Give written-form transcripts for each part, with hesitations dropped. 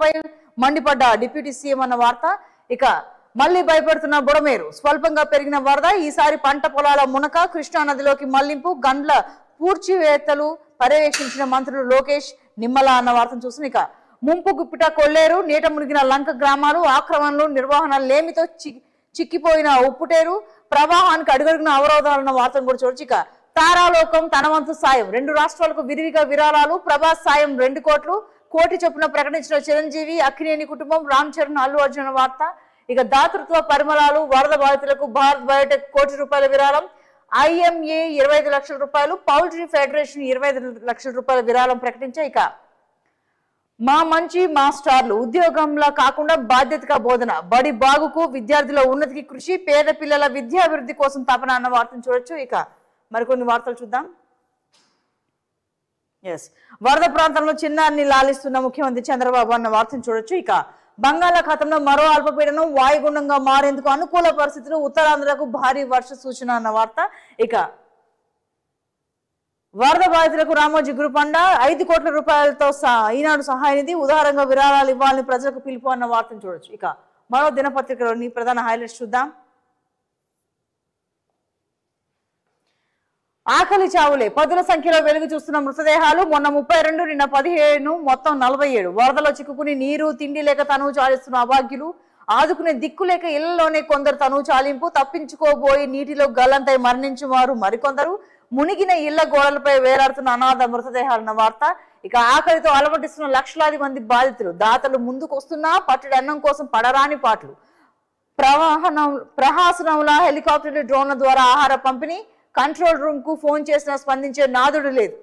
పై మండిపడ్డ deputy CM అన్న వార్త. ఇక మళ్లీ భయపడుతున్న బుడమేరు, స్వల్పంగా పెరిగిన వరద, ఈసారి పంట పొలాల మునక, కృష్ణా నదిలోకి మళ్లింపు, గండ్ల పూడ్చివేతలు పర్యవేక్షించిన మంత్రులు లోకేష్, నిమ్మల అన్న వార్తను చూసిన. ఇక ముంపు గుప్పిట కొల్లేరు, నీట మునిగిన లంక గ్రామాలు, ఆక్రమణలు, నిర్వహణ లేమితో చిక్కిపోయిన ఉప్పుటేరు, ప్రవాహానికి అడుగడుగున అవరోధాలన్న వార్తను కూడా చూడొచ్చు. ఇక తారాలోకం తన వంతు సాయం, 2 రాష్ట్రాలకు విరివిగా విరాళాలు, ప్రభాస్ సాయం 2 కోట్లు, కోటి చొప్పున ప్రకటించిన చిరంజీవి, అక్కినేని కుటుంబం, రామ్ చరణ్, అల్లు అర్జున్ వార్త. ఇక దాతృత్వ పరిమళాలు, వరద బాధితులకు భారత్ బయోటెక్ ₹1 కోటి విరాళం, IMA ₹25 లక్షల, పౌల్ట్రీ ఫెడరేషన్ ₹25 లక్షల విరాళం ప్రకటించాయి. ఇక మా మంచి మాస్టర్లు, ఉద్యోగంలా కాకుండా బాధ్యతగా బోధన, బడి బాగుకు, విద్యార్థుల ఉన్నతికి కృషి, పేద పిల్లల విద్యాభివృద్ధి కోసం తపన అన్న వార్తను చూడొచ్చు. ఇక మరికొన్ని వార్తలు చూద్దాం. వరద ప్రాంతంలో చిన్నారిని లాలిస్తున్న ముఖ్యమంత్రి చంద్రబాబు అన్న వార్తను చూడొచ్చు. ఇక బంగాళాఖాతంలో మరో అల్పపీడనం వాయుగుండంగా మారేందుకు అనుకూల పరిస్థితులు, ఉత్తరాంధ్రకు భారీ వర్ష సూచన అన్న వార్త. ఇక వరద బాధితులకు రామోజీ గ్రూప్ అండ, ₹5 కోట్ల ఈనాడు సహాయ నిధి, ఉదారంగా విరాళాలు ఇవ్వాలని ప్రజలకు పిలుపు అన్న వార్తను చూడొచ్చు. ఇక మరో దినపత్రికలోని ప్రధాన హైలైట్స్ చూద్దాం. ఆకలి చావులే, 10ల సంఖ్యలో వెలుగు చూస్తున్న మృతదేహాలు. మొన్న 32, నిన్న 17, మొత్తం 47. వరదలో చిక్కుకుని నీరు తిండి లేక తనువు చాలిస్తున్న అభాగ్యులు, ఆదుకునే దిక్కు లేక ఇళ్లలోనే కొందరు తనువు చాలింపు, తప్పించుకోబోయి నీటిలో గల్లంతై మరణించిన వారు మరికొందరు, మునిగిన ఇళ్ల గోడలపై వేలాడుతున్న అనాథ మృతదేహాలన్న వార్త. ఇక ఆకలితో అలమటిస్తున్న లక్షలాది మంది బాధితులు, దాతలు ముందుకు వస్తున్నా పట్టడి అన్నం కోసం పడరాని పాటలు, ప్రహాసనంలా హెలికాప్టర్లు, డ్రోన్ల ద్వారా ఆహార పంపిణీ, కంట్రోల్ రూమ్ కు ఫోన్ చేసినా స్పందించే నాదుడు లేదు.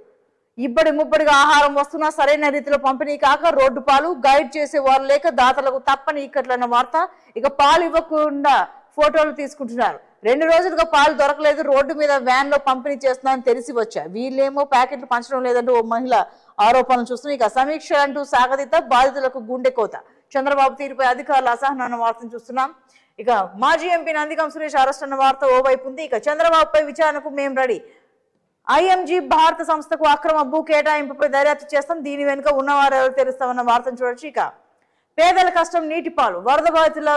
ఇబ్బడి ముబ్బడిగా ఆహారం వస్తున్నా సరైన రీతిలో పంపిణీ కాక రోడ్డు పాలు, గైడ్ చేసే వారు లేక దాతలకు తప్పని ఇక్కట్లన్న వార్త. ఇక పాలు ఇవ్వకుండా ఫోటోలు తీసుకుంటున్నారు. 2 రోజులుగా పాలు దొరకలేదు, రోడ్డు మీద వ్యాన్ లో పంపిణీ చేస్తున్నారని తెలిసి వచ్చా, వీళ్ళేమో ప్యాకెట్లు పంచడం లేదంటూ ఓ మహిళ ఆరోపణలు చూస్తున్నాయి. ఇక సమీక్ష అంటూ సాగదీత, బాధితులకు గుండె కోత, చంద్రబాబు తీరుపై అధికారుల అసహనాన్న వార్తను చూస్తున్నాం. ఇక మాజీ ఎంపీ నందిగం సురేష్ అరెస్ట్ అన్న వార్త ఓవైపు ఉంది. ఇక చంద్రబాబుపై విచారణకు మేం రెడీ, IMG భారత సంస్థకు అక్రమ భూ కేటాయింపుపై దర్యాప్తు చేస్తాం, దీని వెనుక ఉన్నవారెవరో తెలుస్తామన్న వార్తను చూడొచ్చు. ఇక పేదల కష్టం నీటిపాలు, వరద బాధితుల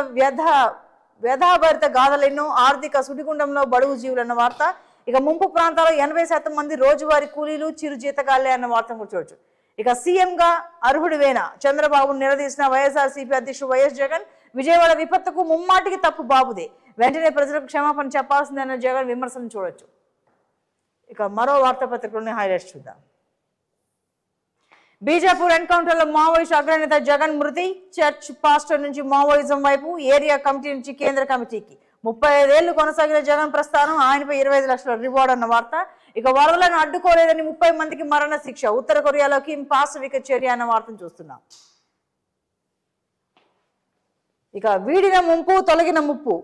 వ్యధాభరిత గాథలెన్నో, ఆర్థిక సుడిగుండంలో బడుగు జీవులన్న వార్త. ఇక ముంపు ప్రాంతాల్లో 80% మంది రోజువారీ కూలీలు, చిరు జీతగాళ్లే అన్న వార్తను కూడా చూడొచ్చు. ఇక సీఎం గా అర్హుడివేనా, చంద్రబాబును నిలదీసిన వైఎస్ఆర్సీపీ అధ్యక్షుడు వైఎస్ జగన్, విజయవాడ విపత్తుకు ముమ్మాటికి తప్పు బాబుదే, వెంటనే ప్రజలకు క్షమాపణ చెప్పాల్సిందన్న జగన్ విమర్శను చూడొచ్చు. ఇక మరో వార్తాపత్రికలోని హైలైట్స్ చూద్దాం. బీజాపూర్ ఎన్కౌంటర్ లో మావోయిస్టు అగ్రనేత జగన్ మృతి, చర్చ్ పాస్టర్ నుంచి మావోయిజం వైపు, ఏరియా కమిటీ నుంచి కేంద్ర కమిటీకి, 35 ఏళ్లు కొనసాగిన జగన్ ప్రస్థానం, ఆయనపై 25 లక్షల రివార్డ్ అన్న వార్త. ఇక వరదలను అడ్డుకోలేదని 30 మందికి మరణ శిక్ష, ఉత్తర కొరియాలో కిమ్ పాశవిక చర్య అన్న వార్తను చూస్తున్నాం. ఇక వీడిన ముంపు, తొలగిన ముప్పు,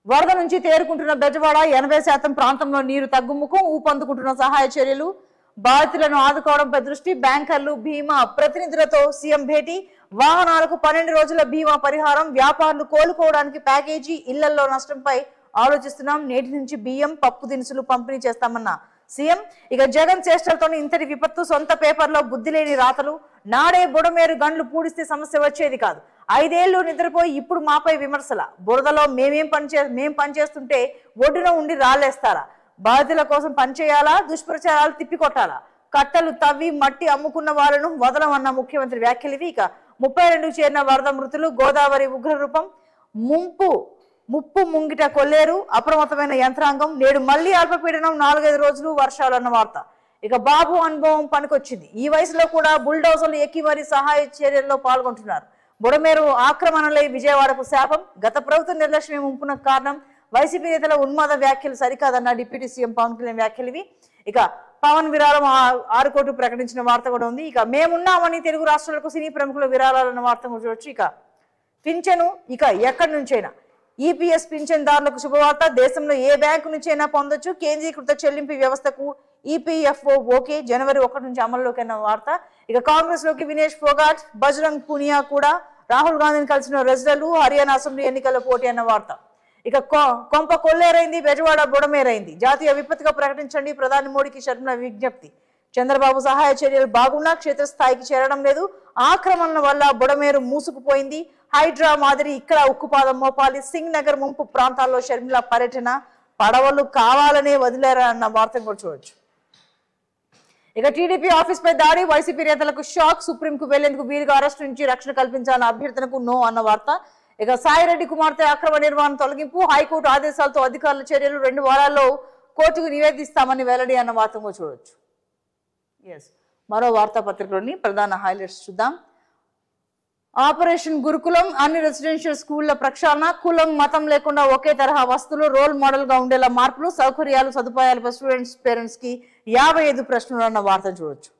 వరద నుంచి తేరుకుంటున్న బెజవాడ, 80% ప్రాంతంలో నీరు తగ్గుముఖం, ఊపందుకుంటున్న సహాయ చర్యలు, బాధితులను ఆదుకోవడంపై దృష్టి, బ్యాంకర్లు, బీమా ప్రతినిధులతో సీఎం భేటీ, వాహనాలకు 12 రోజుల బీమా పరిహారం, వ్యాపారులు కోలుకోవడానికి ప్యాకేజీ, ఇళ్లలో నష్టంపై ఆలోచిస్తున్నాం, నేటి నుంచి బియ్యం, పప్పు దినుసులు పంపిణీ చేస్తామన్న సీఎం. ఇక జగన్ చేష్టలతోని ఇంతటి విపత్తు, సొంత పేపర్లో బుద్ధి లేని రాతలు, నాడే బుడమేరు గండ్లు పూడిస్తే సమస్య వచ్చేది కాదు, 5 ఏళ్లు నిద్రపోయి ఇప్పుడు మాపై విమర్శల, బురదలో మేం పనిచేస్తుంటే ఒడ్డున ఉండి రాళ్ళేస్తారా, బాధితుల కోసం పనిచేయాలా, దుష్ప్రచారాలు తిప్పికొట్టాలా, కట్టలు తవ్వి మట్టి అమ్ముకున్న వాళ్ళను వదలమన్న ముఖ్యమంత్రి వ్యాఖ్యలివి. ఇక 32 చేరిన వరద మృతులు, గోదావరి ఉగ్రరూపం, ముప్పు ముంగిట కొల్లేరు, అప్రమత్తమైన యంత్రాంగం, నేడు మళ్లీ అల్పపీడనం, 4-5 రోజులు వర్షాలు అన్న వార్త. ఇక బాబు అనుభవం పనికొచ్చింది, ఈ వయసులో కూడా బుల్డోజర్లు ఎక్కి మరీ సహాయ చర్యల్లో పాల్గొంటున్నారు, బుడమేరు ఆక్రమణలై విజయవాడకు శాపం, గత ప్రభుత్వ నిర్లక్ష్యం ముంపునకు కారణం, వైసీపీ నేతల ఉన్మాద వ్యాఖ్యలు సరికాదన్న డిప్యూటీ సీఎం పవన్ కళ్యాణ్ వ్యాఖ్యలివి. ఇక పవన్ విరాళం 6 కోట్లు ప్రకటించిన వార్త కూడా ఉంది. ఇక మేమున్నామని తెలుగు రాష్ట్రాలకు సినీ ప్రముఖుల విరాళాలన్న వార్త కూడా చూడొచ్చు. ఇక పింఛను, ఇక ఎక్కడి నుంచైనా ఈపీఎస్ పింఛన్దారులకు శుభవార్త, దేశంలో ఏ బ్యాంకు నుంచైనా పొందొచ్చు, కేంద్రీకృత చెల్లింపు వ్యవస్థకు ఈపీఎఫ్ఓ ఓకే, జనవరి 1 నుంచి అమల్లోకి అన్న వార్త. ఇక కాంగ్రెస్ లోకి వినేష్ ఫోగాట్, బజరంగ్ పునియా కూడా, రాహుల్ గాంధీని కలిసిన రెజ్లర్లు, హర్యానా అసెంబ్లీ ఎన్నికల పోటీ అన్న వార్త. ఇక కొంప కొల్లేరైంది, బెజవాడ బుడమేరైంది, జాతీయ విపత్తుగా ప్రకటించండి, ప్రధాని మోడీకి షర్మిల విజ్ఞప్తి, చంద్రబాబు సహాయ చర్యలు బాగున్నా క్షేత్రస్థాయికి చేరడం లేదు. ఆక్రమణల వల్ల బుడమేరు మూసుకుపోయింది. హైడ్రా మాదిరి ఇక్కడ ఉక్కుపాదం మోపాలి. సింగ్ నగర్ ముంపు ప్రాంతాల్లో షర్మిల పర్యటన. పడవలు కావాలనే వదిలేరా అన్న వార్తను కూడా చూడొచ్చు. ఇక టీడీపీ ఆఫీస్ పై దాడి, వైసీపీ నేతలకు షాక్. సుప్రీంకు వెళ్లేందుకు వీలుగా అరెస్టు నుంచి రక్షణ కల్పించాలన్న అభ్యర్థనకు నో అన్న వార్త. ఇక సాయిరెడ్డి కుమార్తె అక్రమ నిర్మాణం తొలగింపు, హైకోర్టు ఆదేశాలతో అధికారుల చర్యలు. 2 వారాల్లో కోర్టుకు నివేదిస్తామని వెల్లడి అన్న వార్త కూడా చూడొచ్చు. మరో వార్తాపత్రికలోని ప్రధాన హైలైట్స్ చూద్దాం. ఆపరేషన్ గురుకులం, అన్ని రెసిడెన్షియల్ స్కూళ్ల ప్రక్షాళన, కులం మతం లేకుండా ఒకే తరహా వస్తువులు, రోల్ మోడల్ గా ఉండేలా మార్పులు, సౌకర్యాలు సదుపాయాలపై స్టూడెంట్స్ పేరెంట్స్ కి 55 ప్రశ్నలు అన్న వార్త చూడొచ్చు.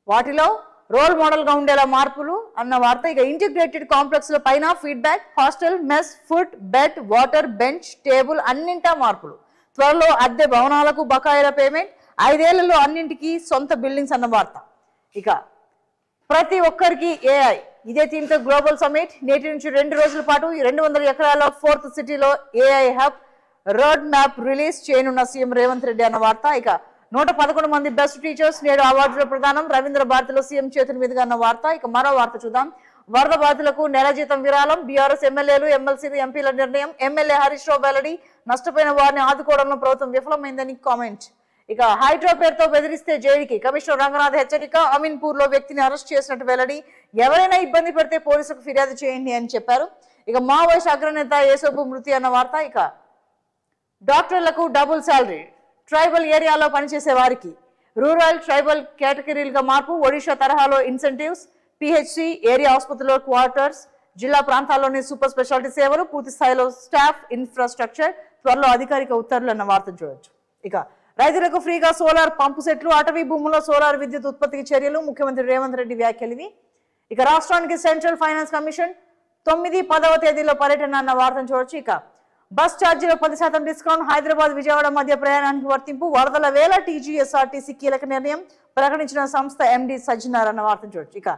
వాటిలో రోల్ మోడల్ గా ఉండేలా మార్పులు అన్న వార్త. ఇక ఇంటిగ్రేటెడ్ కాంప్లెక్స్ ల పైన feedback, hostel, mess, food, bed, water, bench, table అన్నింటా మార్పులు. త్వరలో అద్దె భవనాలకు బకాయిల పేమెంట్, 5 ఏళ్లలో అన్నింటికి సొంత బిల్డింగ్స్ అన్న వార్త. ఇక ప్రతి ఒక్కరికి ఏఐ, ఇదే థీమ్తో గ్లోబల్ సమ్మిట్. నేటి నుంచి 2 రోజుల పాటు 200 ఎకరాల 4th సిటీలో AI hub road map release చేయనున్న సీఎం రేవంత్ రెడ్డి అన్న వార్త. ఇక 111 మంది బెస్ట్ టీచర్స్ నేడు అవార్డుల ప్రదానం, రవీంద్ర భారతిలో సీఎం చేతుల మీదుగా అన్న వార్త. ఇక మరో వార్త చూద్దాం. వరద బాధితులకు నెల జీతం విరాళం, బీఆర్ఎస్ ఎమ్మెల్యేలు, ఎమ్మెల్సీలు, ఎంపీల నిర్ణయం. ఎమ్మెల్యే హరీష్ రావు వెల్లడి, నష్టపోయిన వారిని ఆదుకోవడంలో ప్రభుత్వం విఫలమైందని కామెంట్. ఇక హైడ్రా పేరుతో బెదిరిస్తే జైలుకి, కమిషనర్ రంగనాథ్ హెచ్చరిక. అమీన్పూర్ లో వ్యక్తిని అరెస్ట్ చేసినట్టు వెల్లడి, ఎవరైనా ఇబ్బంది పెడితే పోలీసులకు ఫిర్యాదు చేయండి అని చెప్పారు. ఇక మావోయిస్ట్ అగ్రనేత యేసోబు మృతి అన్న వార్త. ఇక డాక్టర్లకు డబుల్ శాలరీ, ట్రైబల్ ఏరియాలో పనిచేసే వారికి రూరల్ ట్రైబల్ కేటగిరీలుగా మార్పు, ఒడిషా తరహాలో ఇన్సెంటివ్స్, పిహెచ్సి ఏరియా ఆసుపత్రిలో క్వార్టర్స్, జిల్లా ప్రాంతాల్లోని సూపర్ స్పెషాలిటీ సేవలు, పూర్తి స్థాయిలో స్టాఫ్ ఇన్ఫ్రాస్ట్రక్చర్, త్వరలో అధికారిక ఉత్తర్వులు అన్న వార్తను చూడొచ్చు. ఇక రైతులకు ఫ్రీగా సోలార్ పంపు సెట్లు, అటవీ భూముల్లో సోలార్ విద్యుత్ ఉత్పత్తికి చర్యలు, ముఖ్యమంత్రి రేవంత్ రెడ్డి వ్యాఖ్యలు ఇవి. ఇక రాష్ట్రానికి సెంట్రల్ ఫైనాన్స్ కమిషన్ 9, 10వ తేదీలో పర్యటన అన్న వార్తను చూడొచ్చు. ఇక బస్ ఛార్జీలో 10% డిస్కౌంట్, హైదరాబాద్ విజయవాడ మధ్య ప్రయాణానికి వర్తింపు, వరదల వేళ టీజీఎస్ఆర్టీసీ కీలక నిర్ణయం, ప్రకటించిన సంస్థ ఎండి సజ్జనార్ అన్న వార్తను చూడొచ్చు. ఇక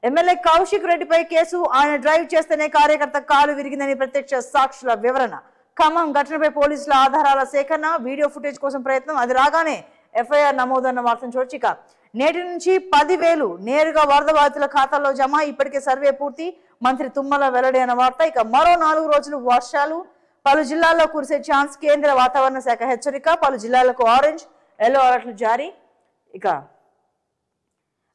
ఎమ్మెల్యే కౌశిక్ రెడ్డిపై కేసు, ఆయన డ్రైవ్ చేస్తేనే కార్యకర్త కాలు విరిగిందని ప్రత్యక్ష సాక్షుల వివరణ. ఖమ్మం ఘటనపై పోలీసుల ఆధారాల సేకరణ, వీడియో ఫుటేజ్ కోసం ప్రయత్నం, అది రాగానే ఎఫ్ఐఆర్ నమోదు అన్న వార్తను చూడొచ్చు. ఇక నేటి నుంచి 10,000 నేరుగా వరద బాధితుల ఖాతాల్లో జమ, ఇప్పటికే సర్వే పూర్తి, మంత్రి తుమ్మల వెల్లడి అన్న వార్త. ఇక మరో 4 రోజులు వర్షాలు, పలు జిల్లాల్లో కురిసే ఛాన్స్, కేంద్ర వాతావరణ శాఖ హెచ్చరిక, పలు జిల్లాలకు ఆరెంజ్, ఎల్లో అలర్ట్లు జారీ. ఇక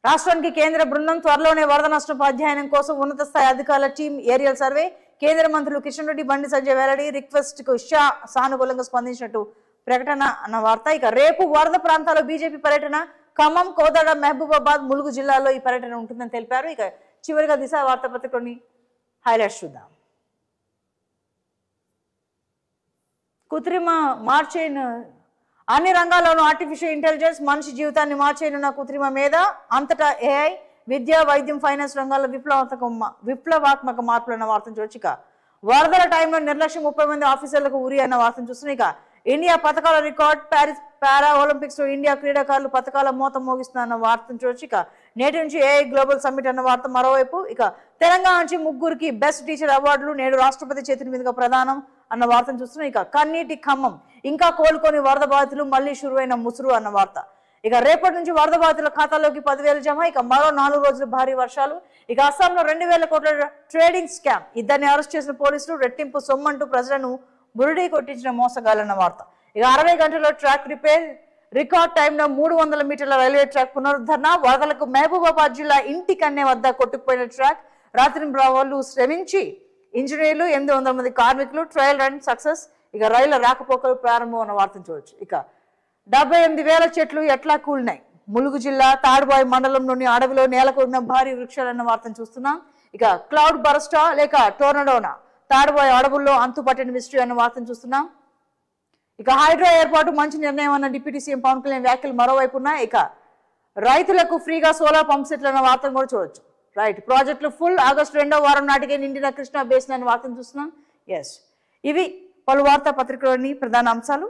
రాష్ట్రానికి కేంద్ర బృందం, త్వరలోనే వరద నష్టం అధ్యయనం కోసం ఉన్నత స్థాయి అధికారుల టీం ఏరియల్ సర్వే. కేంద్ర మంత్రులు కిషన్ రెడ్డి, బండి సంజయ్ వెల్లడి, రిక్వెస్ట్ కు షా సానుకూలంగా స్పందించినట్టు ప్రకటన అన్న వార్త. ఇక రేపు వరద ప్రాంతాల్లో బీజేపీ పర్యటన, ఖమ్మం, కోదాడ, మహబూబాబాద్, ములుగు జిల్లాల్లో ఈ పర్యటన ఉంటుందని తెలిపారు. ఇక చివరిగా దిశ వార్తాపత్రికలోని హైలైట్స్ చూద్దాం. కృత్రిమ మార్చేన్, అన్ని రంగాల్లోనూ ఆర్టిఫిషియల్ ఇంటెలిజెన్స్ మనిషి జీవితాన్ని మార్చేయనున్న కృత్రిమ మేధ, అంతటా ఏఐ, విద్య, వైద్యం, ఫైనాన్స్ రంగాల్లో విప్లవాత్మక మార్పులు అన్న వార్తను చూడొచ్చు. ఇక వరదల టైంలో నిర్లక్ష్యం, 30 మంది ఆఫీసర్లకు ఉరి అన్న వార్తను చూస్తున్నాయి. ఇక ఇండియా పథకాల రికార్డ్, ప్యారిస్ పారా ఒలింపిక్స్ లో ఇండియా క్రీడాకారులు పథకాల మోత మోగిస్తున్న వార్తను చూడొచ్చు. ఇక నేటి నుంచి ఏఐ గ్లోబల్ సమ్మిట్ అన్న వార్త మరోవైపు. ఇక తెలంగాణ నుంచి 3 బెస్ట్ టీచర్ అవార్డులు నేడు రాష్ట్రపతి చేతుల మీదుగా ప్రదానం అన్న వార్తను చూస్తున్నాయి. ఇక కన్నీటి ఖమ్మం, ఇంకా కోలుకొని వరద బాధితులు, మళ్లీ షురువైన ముసురు అన్న వార్త. ఇక రేపటి నుంచి వరద బాధితుల ఖాతాలోకి 10,000 జమ. ఇక మరో 4 రోజులు భారీ వర్షాలు. ఇక అస్సాంలో 2,000 కోట్ల ట్రేడింగ్ స్కామ్, ఇద్దరిని అరెస్ట్ చేసిన పోలీసులు, రెట్టింపు సొమ్మంటూ ప్రజలను బురుడీ కొట్టించిన మోసగాలన్న వార్త. ఇక 60 గంటల్లో ట్రాక్ రిపేర్, రికార్డ్ టైంలో 300 మీటర్ల రైల్వే ట్రాక్ పునరుద్ధరణ, వరదలకు మహబూబాబాద్ జిల్లా ఇంటి కన్నె వద్ద కొట్టుకుపోయిన ట్రాక్, రాత్రి వాళ్ళు శ్రమించి ఇంజనీర్లు, 800 మంది కార్మికులు, ట్రయల్ రన్ సక్సెస్. ఇక రైళ్ల రాకపోకలు ప్రారంభం అన్న వార్తను చూడొచ్చు. ఇక 78,000 చెట్లు ఎట్లా కూలినాయి, ములుగు జిల్లా తాడుబాయి మండలంలోని అడవిలో నేలకొన్న భారీ వృక్షాలన్న వార్తను చూస్తున్నాం. ఇక క్లౌడ్ బరస్టా లేక టోర్నడోనా, తాడుబాయి అడవుల్లో అంతుపట్టిన మిస్టరీ అన్న వార్తను చూస్తున్నాం. ఇక హైడ్రా ఏర్పాటు మంచి నిర్ణయం అన్న డిప్యూటీ సీఎం పవన్ కళ్యాణ్ వ్యాఖ్యలు మరోవైపు ఉన్నాయి. ఇక రైతులకు ఫ్రీగా సోలార్ పంప్ సెట్లు అన్న వార్తను కూడా చూడొచ్చు. రైట్, ప్రాజెక్టులు ఫుల్, ఆగస్టు 2వ వారం నాటికే నిండిన కృష్ణా బేసిన్ అనే వార్తను చూస్తున్నాం. ఇవి పలు వార్తాపత్రికలోని ప్రధాన అంశాలు.